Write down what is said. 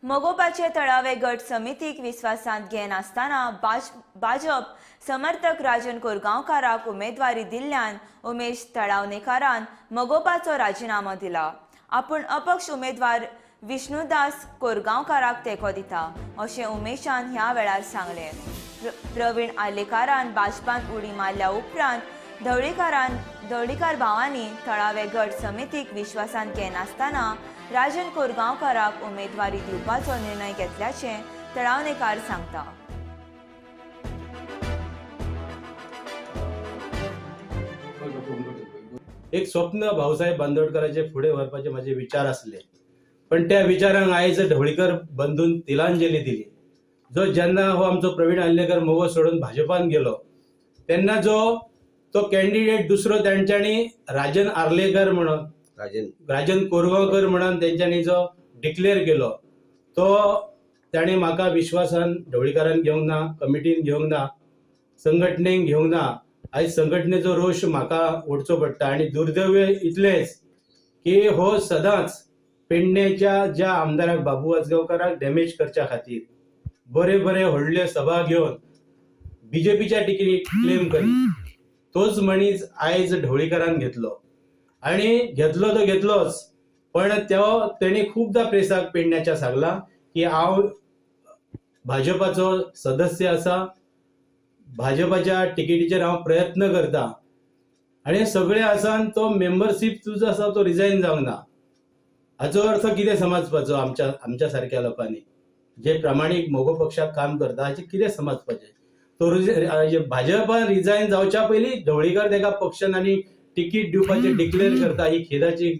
मोगोपाचे थळावे गट समितीक विश्वासांत घेन आसतना भाजप समर्थक राजन कोरगांवकाराक उमेदवारी दिल्ल्यान उमेश तळावणेकारान मोगोपाचो राजीनामो दिला। आपूण अपक्ष उमेदवार विष्णुदास कोरगांवकाराक तेंको दिता अशें उमेशान ह्या वेळार सांगलें। प्रवीण आलेकारान भाजपांत उडी मारल्या उपरांत धवळीकार भावांनी थळावे गट समितीक विश्वासांत घेनासतना राजन कोरगांवकाराक उमेदवारी दिवपाचो निर्णय घेतल्याचें तळावणेकार सांगता। एक स्वप्न भाऊसाहेब बांदोडकरांचे फुडें व्हरपाचे माझे विचार असले, पण त्या विचारांक आयज ढवळीकर बंधून तिलांजली दिली। जो जेन्ना हो आमचो प्रवीण आल्लेकर मोगो सोडून भाजपान गेलो तेन्ना तो कॅन्डिडेट दुसरो तेंच्यांनी राजन आर्लेकर म्हणून राजन कोरगांवकर म्हणून तेंच्यांनी जो डिक्लेअर केलो तो ताणें म्हाका विश्वासान ढवळीकरान घेवंक ना, कमिटीन घेवंक ना, संघटनेक घेवंक ना। आयज संघटनेचो रोष म्हाका ओडचो पडटा आनी दुर्दैव इतलेंच की हो सदांच पेडणेच्या ज्या आमदाराक बाबू आजगांवकाराक डॅमेज करच्या खातीर बरे व्हडले सभा घेवन बीजेपीच्या टिकेट क्लेम करी तोच मनीस आयज ढवळीकरान घेतलो आणि घेतलो तो घेतलोच, पण तेणे खूबदां प्रेसाक पेडण्याच्या सांगला की हांव भाजपाचो सदस्य आसा, भाजपाच्या तिकेटीचेर हांव प्रयत्न करता आणि सगळे आसान तो मेंबरशीप तुजो आसा तो रिजायन जावंक ना। हाचो अर्थ कितें समजपाचो आमच्या सारक्या लोकांनी जे प्रामाणीक मोगो पक्षाक काम करता हाचे कितें समजपाचें? तो भाजपान रिजायन जावच्या पयलीं ढवळीकर तेका पक्षान आनी तिकीट दिवपाचें डिक्लेअर करता ही खेदाची